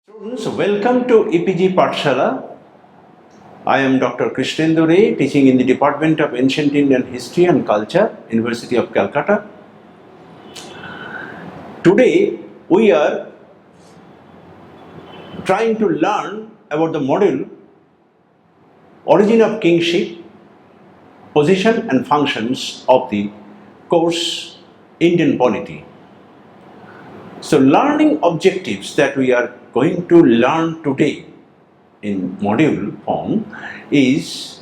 Students, welcome to EPG Pathshala. I am Dr. Krishnendu Ray, teaching in the Department of Ancient Indian History and Culture, University of Calcutta. Today, we are trying to learn about the module Origin of Kingship, Position and Functions of the course Indian Polity. So, learning objectives that we are going to learn today in module form is,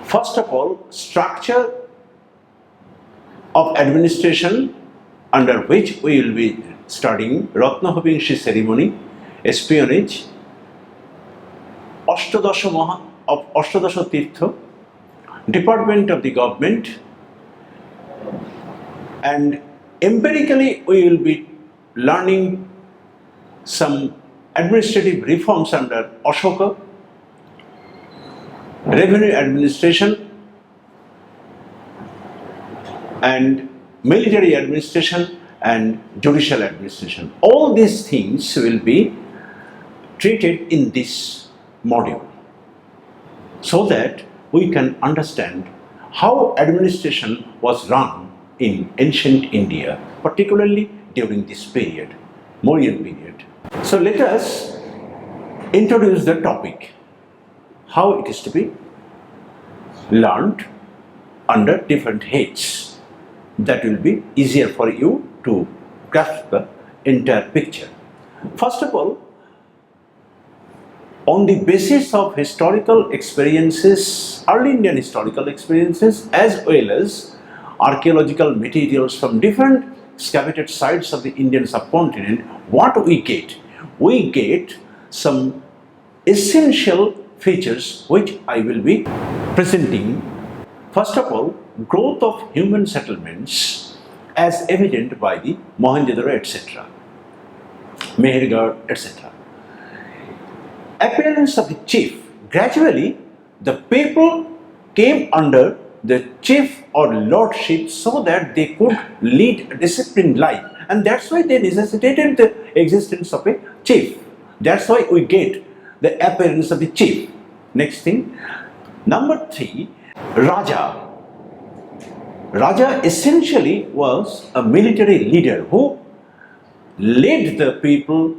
first of all, structure of administration, under which we will be studying Ratnahobingshi ceremony, espionage, Ashtadasha Tirtha, department of the government, and empirically we will be learning some administrative reforms under Ashoka, revenue administration and military administration and judicial administration. All these things will be treated in this module so that we can understand how administration was run in ancient India, particularly during this period, Mauryan period. So let us introduce the topic, how it is to be learned under different heads. That will be easier for you to grasp the entire picture. First of all, on the basis of historical experiences, early Indian historical experiences, as well as archaeological materials from different excavated sites of the Indian subcontinent, what we get? We get some essential features which I will be presenting. First of all, growth of human settlements as evident by the Mohenjo-daro, etc., Mehergarh, etc. Appearance of the chief. Gradually, the people came under the chief or lordship so that they could lead a disciplined life, and that's why they necessitated the existence of a chief. That's why we get the appearance of the chief. Next thing, number 3, Raja. Raja essentially was a military leader who led the people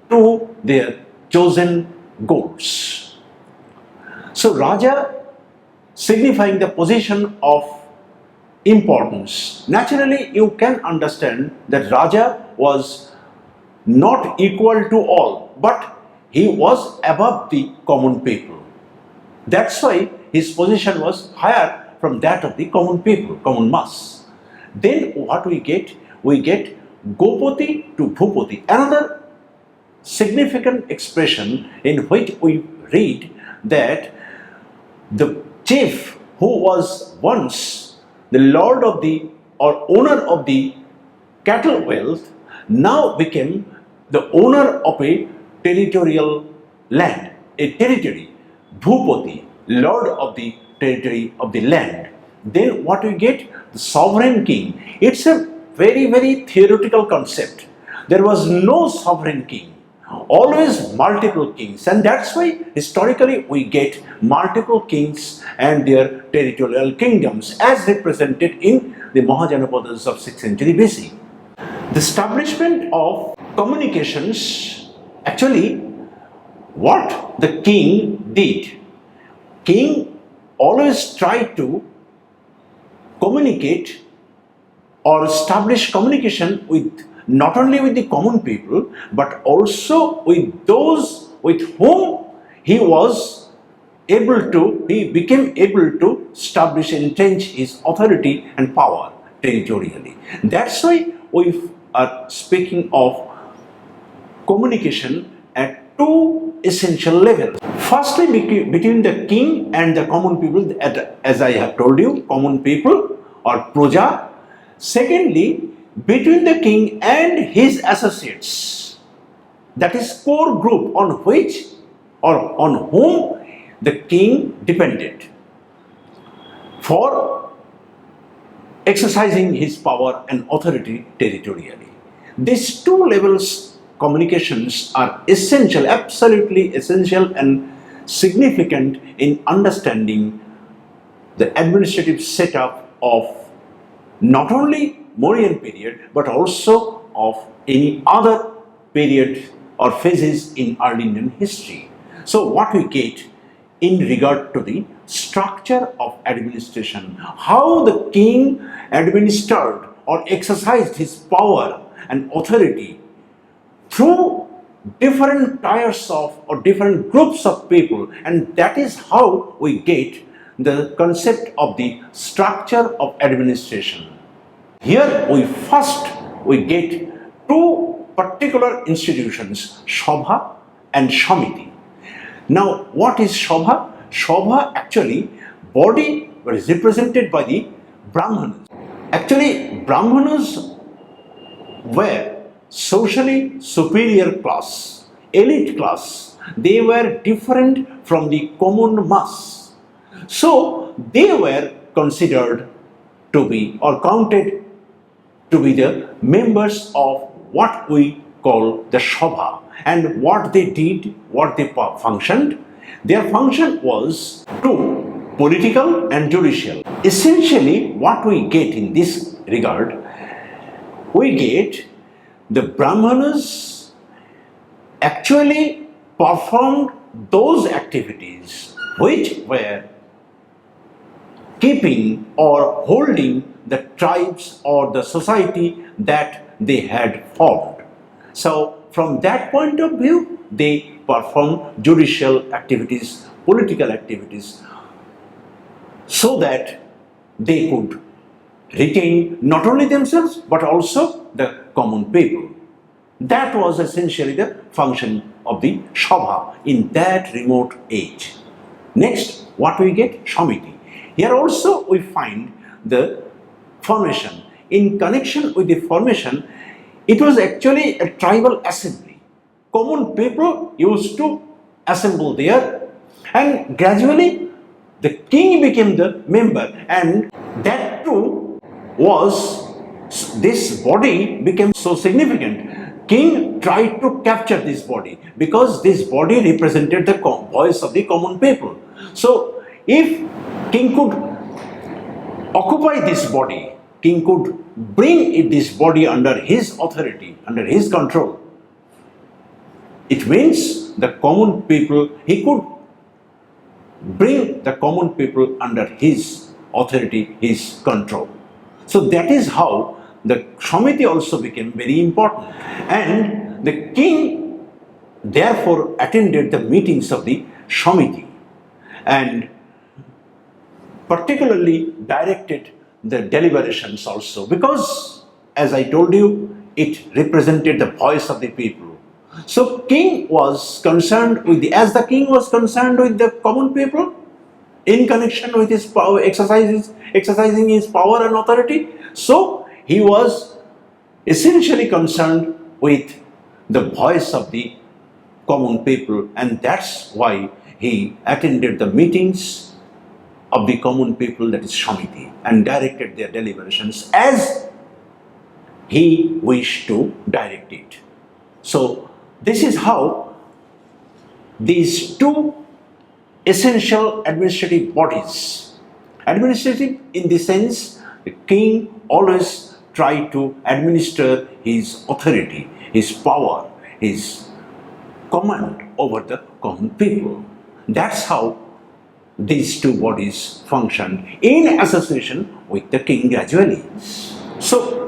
to their chosen goals. So Raja signifying the position of importance. Naturally, you can understand that Raja was not equal to all, but he was above the common people. That's why his position was higher from that of the common people, common mass. Then what we get? We get Gopati to Bhupati, another significant expression in which we read that the chief who was once the lord of the or owner of the cattle wealth now became the owner of a territorial land, a territory, Bhupati, lord of the territory of the land. Then what we get? The sovereign king. It's a very, very theoretical concept. There was no sovereign king, always multiple kings, and that's why historically we get multiple kings and their territorial kingdoms as represented in the Mahajanapadas of 6th century BC. The establishment of communications, actually what the king did, king always tried to communicate or establish communication with not only with the common people but also with those with whom he became able to establish and entrench his authority and power territorially. That's why we are speaking of communication at two essential levels. Firstly, between the king and the common people, as I have told you, common people or proja. Secondly, between the king and his associates, that is core group on which or on whom the king depended for exercising his power and authority territorially. These two levels communications are essential, absolutely essential and significant in understanding the administrative setup of not only Mauryan period but also of any other period or phases in early Indian history. So what we get in regard to the structure of administration, how the king administered or exercised his power and authority through different tiers of or different groups of people, and that is how we get the concept of the structure of administration. Here we get two particular institutions, Shobha and Shamiti. Now what is Shobha? Shobha actually body was represented by the Brahmanas. Actually Brahmanas were socially superior class, elite class. They were different from the common mass. So they were considered to be or counted to be the members of what we call the Shobha. And what they did, what they functioned, their function was two, political and judicial. Essentially what we get in this regard, we get the Brahmanas actually performed those activities which were keeping or holding the tribes or the society that they had formed. So from that point of view, they perform judicial activities, political activities, so that they could retain not only themselves but also the common people. That was essentially the function of the Shobha in that remote age. Next, what we get? Shamiti. Here also we find the formation. In connection with the formation, it was actually a tribal assembly. Common people used to assemble there, and gradually the king became the member, and that too was, this body became so significant. King tried to capture this body because this body represented the voice of the common people. So if king could occupy this body, king could bring this body under his authority, under his control, it means the common people, he could bring the common people under his authority, his control. So that is how the Shamiti also became very important. And the king therefore attended the meetings of the Shamiti and particularly directed the deliberations also, because as I told you, it represented the voice of the people. So king was concerned with as the king was concerned with the common people in connection with his power, exercising his power and authority, so he was essentially concerned with the voice of the common people, and that's why he attended the meetings of the common people, that is Shamiti, and directed their deliberations as he wished to direct it. So this is how these two essential administrative bodies, administrative in the sense the king always tried to administer his authority, his power, his command over the common people. That's how these two bodies functioned in association with the king gradually. So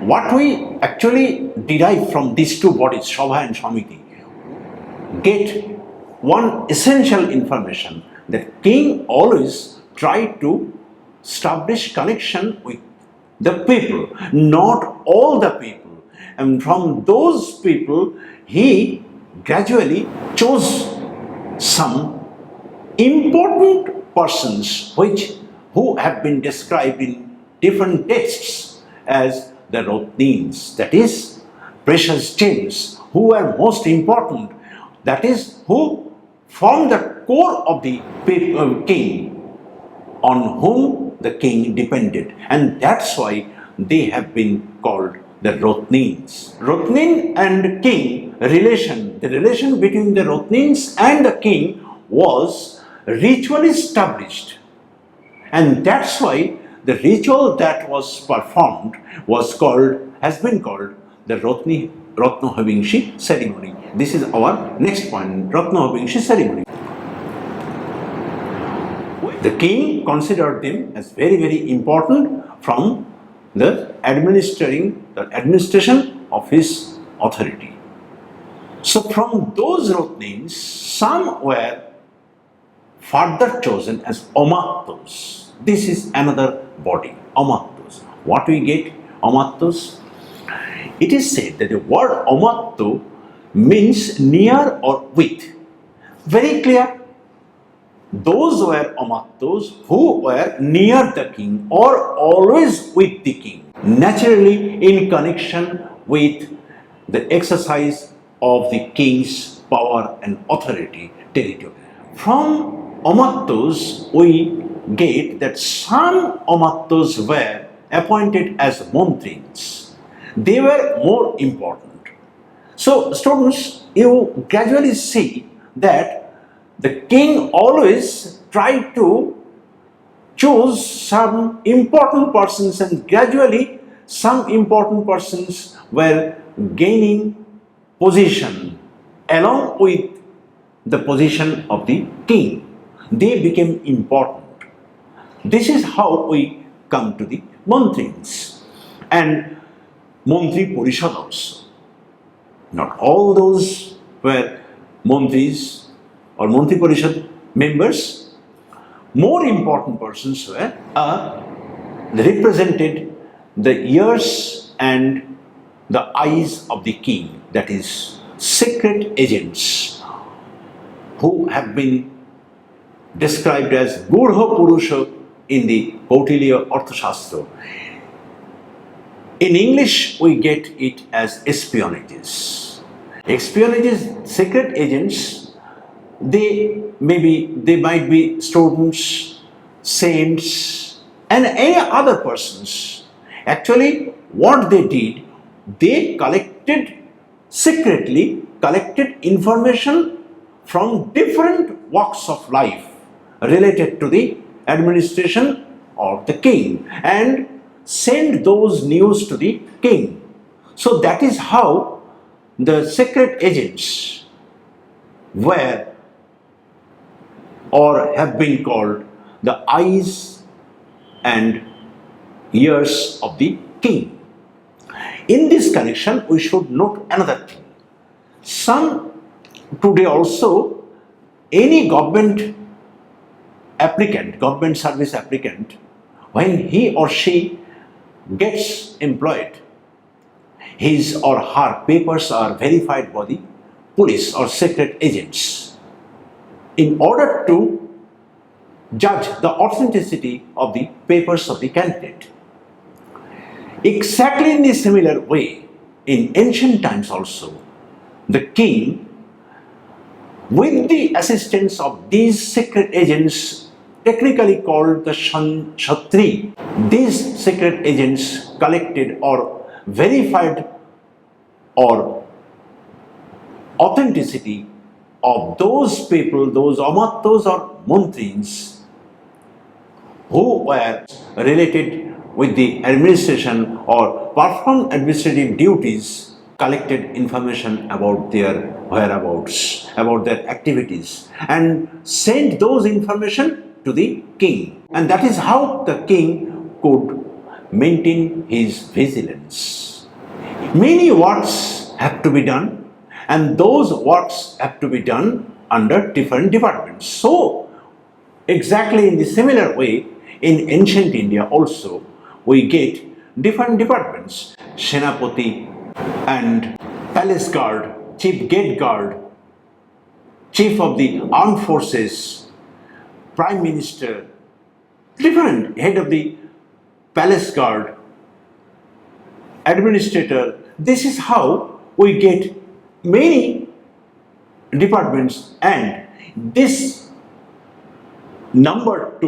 what we actually derive from these two bodies, Shobha and Shamiti, get one essential information, that king always tried to establish connection with the people, not all the people, and from those people he gradually chose some important persons who have been described in different texts as the Rotnins, that is precious gems, who are most important, that is who form the core of the king, on whom the king depended, and that's why they have been called the Rotnins. Rotnin and king relation, the relation between the Rotnins and the king was ritually established. And that's why the ritual that was performed has been called the Rotnohabingshi ceremony. This is our next point, Rotnohabingshi ceremony. The king considered them as very, very important from the administration of his authority. So from those Rotnins, some were further chosen as Omattos. This is another body, Omattos. What we get, Omattos? It is said that the word Omatto means near or with. Very clear. Those were Omattos who were near the king or always with the king, naturally in connection with the exercise of the king's power and authority territory. From Omattos, we get that some Omattos were appointed as Montrins. They were more important. So, students, you gradually see that the king always tried to choose some important persons, and gradually some important persons were gaining position along with the position of the king. They became important. This is how we come to the Montrins and Montri Porishad also. Not all those were Montris or Montri Porishad members. More important persons were represented the ears and the eyes of the king, that is, secret agents who have been described as Gurha Purusha in the Kautilya Arthashastra. In English, we get it as espionages. Espionages, secret agents, they might be students, saints, and any other persons. Actually, what they did, they secretly collected information from different walks of life related to the administration of the king and send those news to the king. So that is how the secret agents were or have been called the eyes and ears of the king. In this connection, we should note another thing. Today also, any government service applicant, when he or she gets employed, his or her papers are verified by the police or secret agents in order to judge the authenticity of the papers of the candidate. Exactly in a similar way, in ancient times also, the king, with the assistance of these secret agents, technically called the Kshatri, these secret agents collected or verified or authenticity of those people, those Amattos or Montrins, who were related with the administration or performed administrative duties, collected information about their whereabouts, about their activities, and sent those information to the king. And that is how the king could maintain his vigilance. Many works have to be done, and those works have to be done under different departments. So, exactly in the similar way, in ancient India also, we get different departments: Senapati and Palace Guard, Chief Gate Guard, Chief of the Armed Forces, Prime Minister, different head of the Palace Guard, Administrator. This is how we get many departments, and this numbered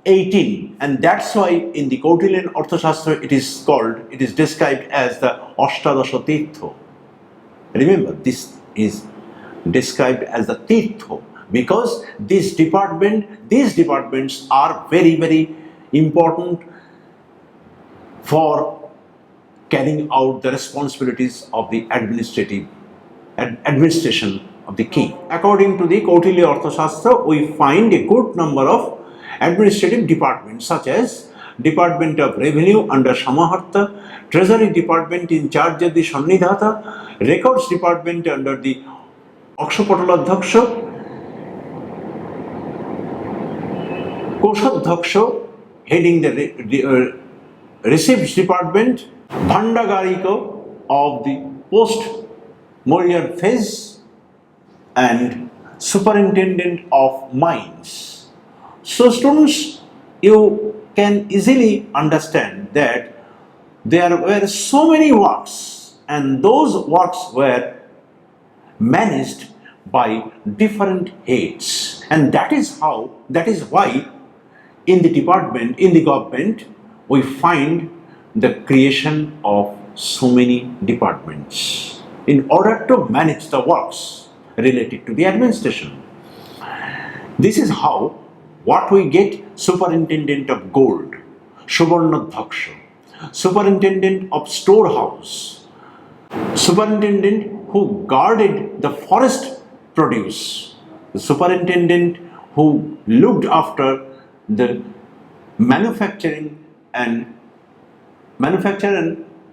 18, and that's why in the Kautilian Arthashastra it is described as the Ashtadasha Tirtha. Remember, this is described as the Tirtha because these departments are very, very important for carrying out the responsibilities of the administration of the king. According to the Kautilya Arthashastra, we find a good number of administrative departments such as Department of Revenue under Samaharta, Treasury Department in charge of the Sannidhata, Records Department under the Akshapataladhyaksha, Koshadhyaksha heading the Receipts Department, Bhandagarika of the post-Mauryan phase, and Superintendent of Mines. So students, you can easily understand that there were so many works, and those works were managed by different heads, and that is why in the government, we find the creation of so many departments in order to manage the works related to the administration. This is how what we get: Superintendent of Gold, Suvarnadhyaksha, Superintendent of Storehouse, Superintendent who guarded the forest produce, the Superintendent who looked after the manufacture and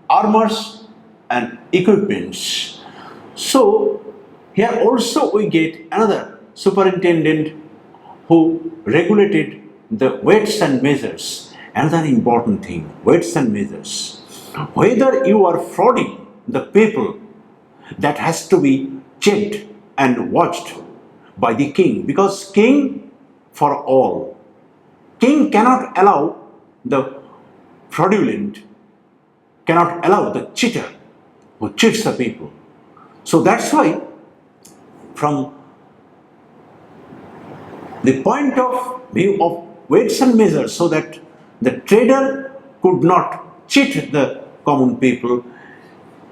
armors and equipments. So here also we get another superintendent who regulated the weights and measures. Another important thing: weights and measures. Whether you are frauding the people, that has to be checked and watched by the king, because king for all. King cannot allow the fraudulent, cannot allow the cheater who cheats the people. So that's why, from the point of view of weights and measures, so that the trader could not cheat the common people,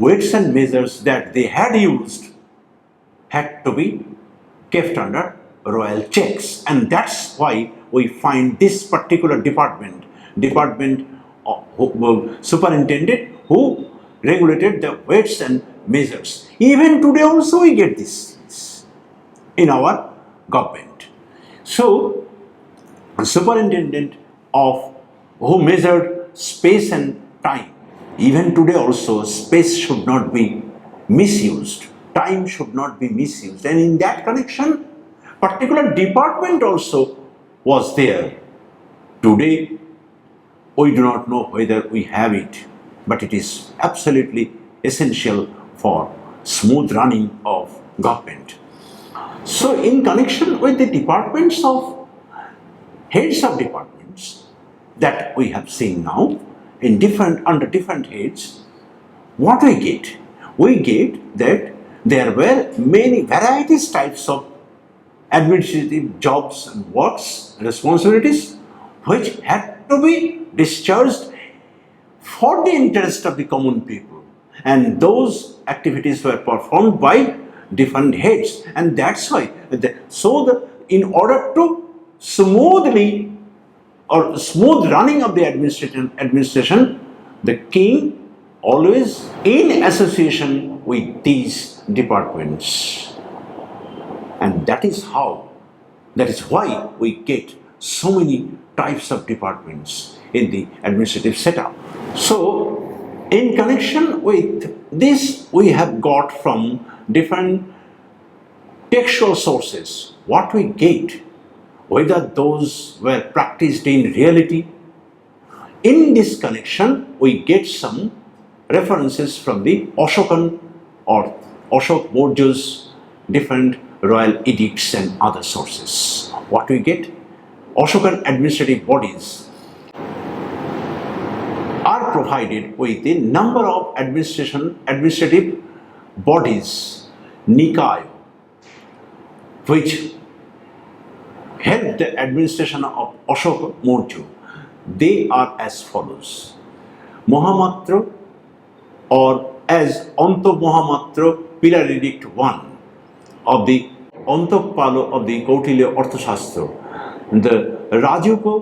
weights and measures that they had used had to be kept under royal checks, and that's why we find this particular department superintendent who regulated the weights and measures. Even today also we get this in our government. So, superintendent of who measured space and time. Even today also, space should not be misused, time should not be misused, and in that connection, particular department also was there. Today, we do not know whether we have it, but it is absolutely essential for smooth running of government. So, in connection with the departments of heads of departments that we have seen now in under different heads, what we get? We get that there were many varieties types of administrative jobs and works, responsibilities, which had to be discharged for the interest of the common people, and those activities were performed by different heads, and that's why in order to smooth running of the administration, the king always in association with these departments, and that is why we get so many types of departments in the administrative setup. So, in connection with this, we have got from different textual sources what we get, whether those were practiced in reality. In this connection, we get some references from the Ashokan or Ashok Maurya's different royal edicts and other sources. What we get? Ashokan administrative bodies are provided with a number of administrative bodies, Nikaya, which helped the administration of Ashoka Maurya. They are as follows. Mahamatra, or as Anta Mahamatra Pillar Edict 1 of the Antapalo of the Kautilya Arthashastra, the Rajuko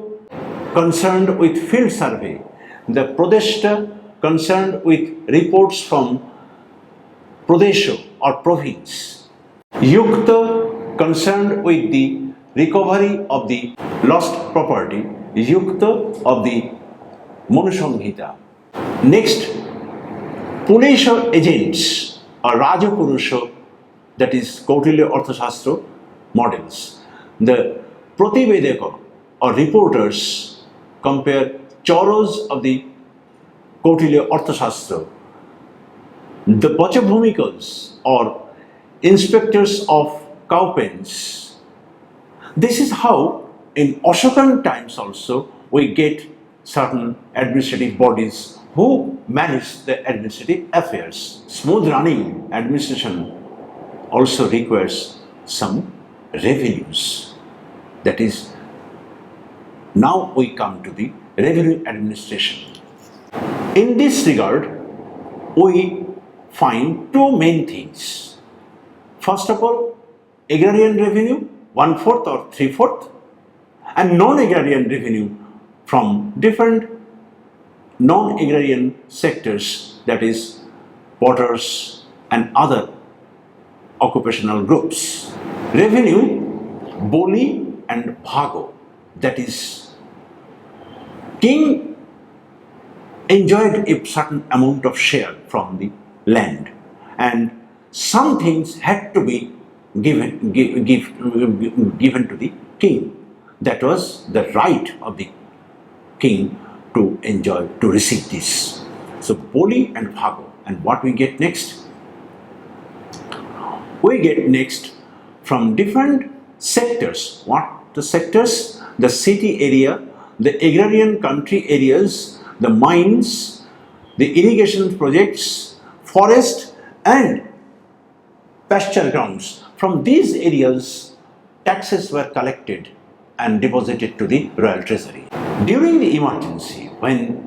concerned with field survey, the Pradeshta concerned with reports from Pradesha or province, Yukta concerned with the recovery of the lost property, Yukta of the Manusamhita. Next, Pulesha agents or Rajapurusha, that is Kautilya Arthashastra models. The Prativedaka or reporters compare Choros of the Kautilya Arthashastra. The Pachabhumikas or inspectors of cowpens. This is how in Ashokan times also we get certain administrative bodies who manage the administrative affairs. Smooth running administration also requires some revenues. That is, now we come to the revenue administration. In this regard, we find two main things. First of all, agrarian revenue, 1/4 or 3/4, and non-agrarian revenue from different non-agrarian sectors, that is, potters and other occupational groups. Revenue, Boli and Bhago, that is, king enjoyed a certain amount of share from the land, and some things had to be given to the king. That was the right of the king to enjoy, to receive this. So Boli and Bhago. And what we get next? We get next from different sectors. What the sectors? The city area, the agrarian country areas, the mines, the irrigation projects, forest and pasture grounds. From these areas, taxes were collected and deposited to the royal treasury. During the emergency, when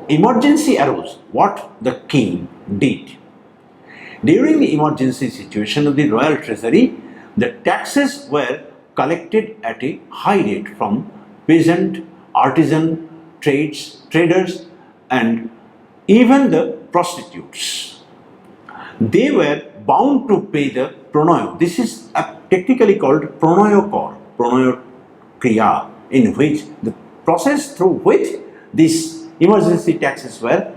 emergency arose, what the king did? During the emergency situation of the royal treasury, the taxes were collected at a high rate from peasant, artisan, traders and even the prostitutes. They were bound to pay the pronoyo. This is technically called pronoyo kor, pronoyo kriya, in which the process through which these emergency taxes were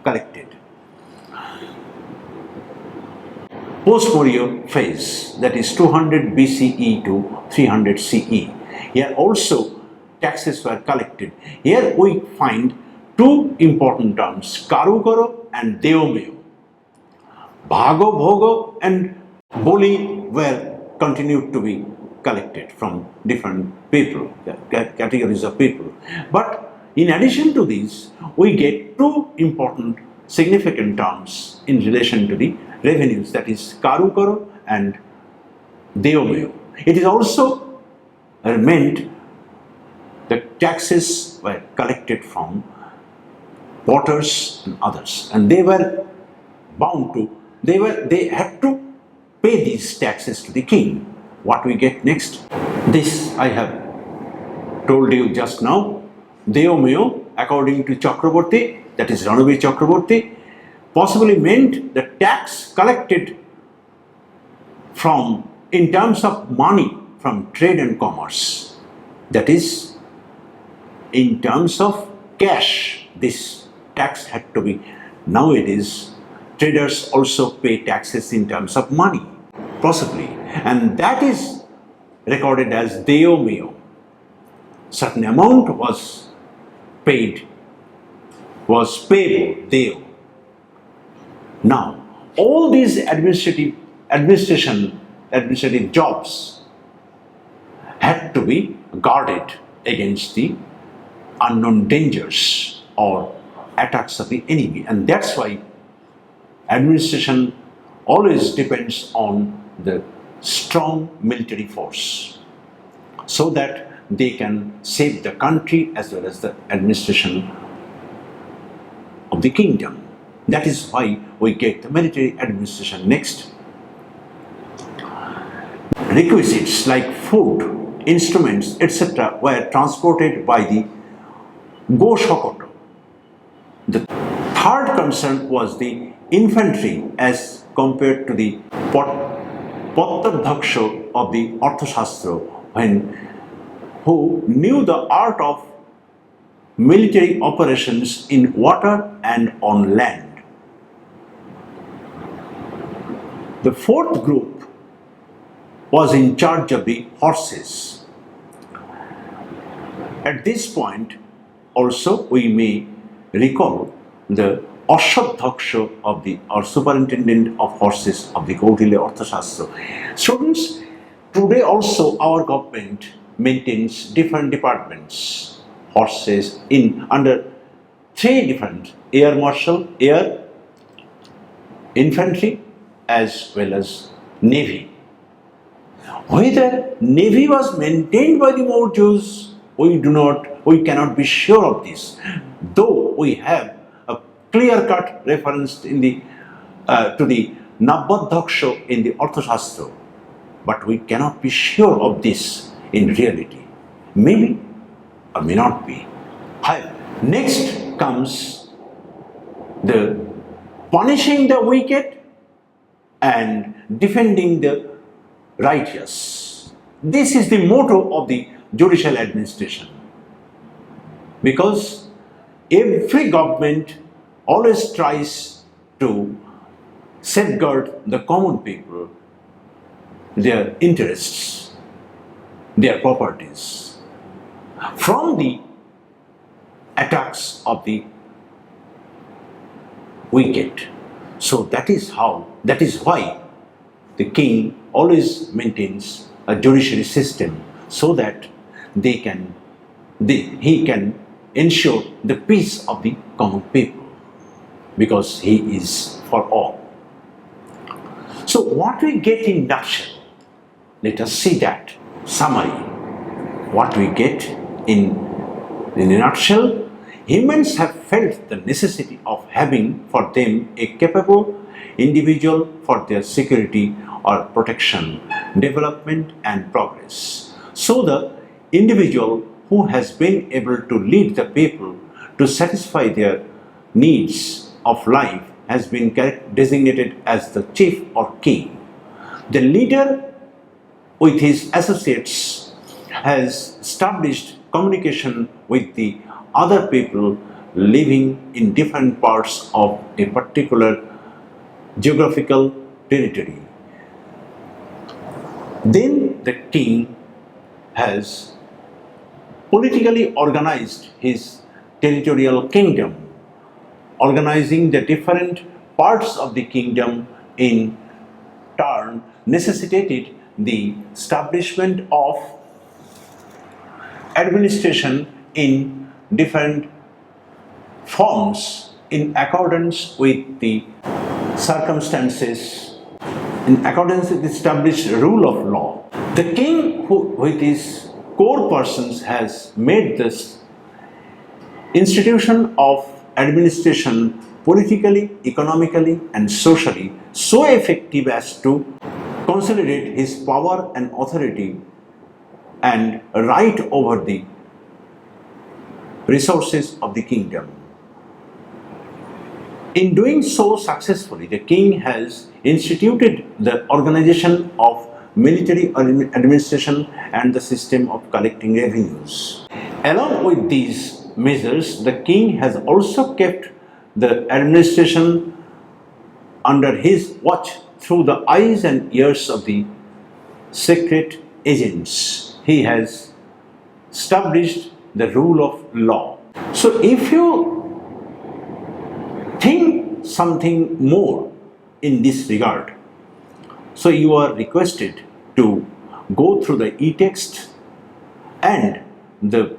collected. Post-Maurya phase, that is 200 BCE to 300 CE. Here also taxes were collected. Here we find two important terms, Karukara and Deomeyo. Bhago, Bhogo and Boli were continued to be collected from different people, categories of people. But in addition to these, we get two important significant terms in relation to the revenues, that is Karukara and Deomeyo. It is also meant the taxes were collected from potters and others, and they were bound to, they had to pay these taxes to the king. What we get next? This I have told you just now. Deomeyo, according to Chakraborty, that is Ranabir Chakraborty, possibly meant the tax collected from, in terms of money, from trade and commerce. That is, in terms of cash, this tax had to be. Nowadays, traders also pay taxes in terms of money, possibly, and that is recorded as Deomeyo. Certain amount was paid, was payable, Deo. Now, all these administrative jobs had to be guarded against the unknown dangers or attacks of the enemy, and that's why administration always depends on the strong military force. so that they can save the country as well as the administration of the kingdom. That is why we get the military administration. Next, requisites like food, instruments, etc. were transported by the Go-Shokoto. The third concern was the infantry as compared to the Pottadhaksha of the Arthashastra, who knew the art of military operations in water and on land. The fourth group was in charge of the horses. At this point, also we may recall the Ashwadhaksha of the or superintendent of horses of the Kautilya Arthashastra. Students, today also our government maintains different departments, horses in under three different: air marshal, air, infantry, as well as navy. Whether navy was maintained by the Mauryas, we cannot be sure of this, though we have a clear-cut reference in the to the Nabadhaksha in the Arthashastra, but we cannot be sure of this in reality. Maybe or may not be. Next comes the punishing the wicked and defending the righteous. This is the motto of the judicial administration, because every government always tries to safeguard the common people, their interests, their properties from the attacks of the wicked. So that is why the king always maintains a judiciary system, so that he can ensure the peace of the common people, because he is for all. So what we get in nutshell, let us see that summary. What we get in a nutshell: humans have felt the necessity of having for them a capable individual for their security or protection, development and progress. So the individual who has been able to lead the people to satisfy their needs of life has been designated as the chief or king. The leader with his associates has established communication with the other people living in different parts of a particular geographical territory. Then the king has politically organized his territorial kingdom, organizing the different parts of the kingdom in turn necessitated the establishment of administration in different forms in accordance with the circumstances, in accordance with the established rule of law. The king, who with his core persons has made this institution of administration politically, economically and socially so effective as to consolidate his power and authority and right over the resources of the kingdom. In doing so successfully, the king has instituted the organization of military administration and the system of collecting revenues. Along with these measures, the king has also kept the administration under his watch through the eyes and ears of the secret agents. He has established the rule of law. So if you think something more in this regard, so you are requested to go through the e-text and the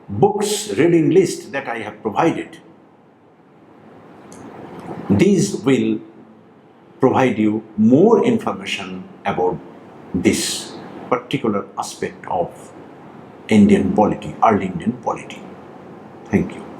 books reading list that I have provided. These will provide you more information about this particular aspect of Indian polity, early Indian polity. Thank you.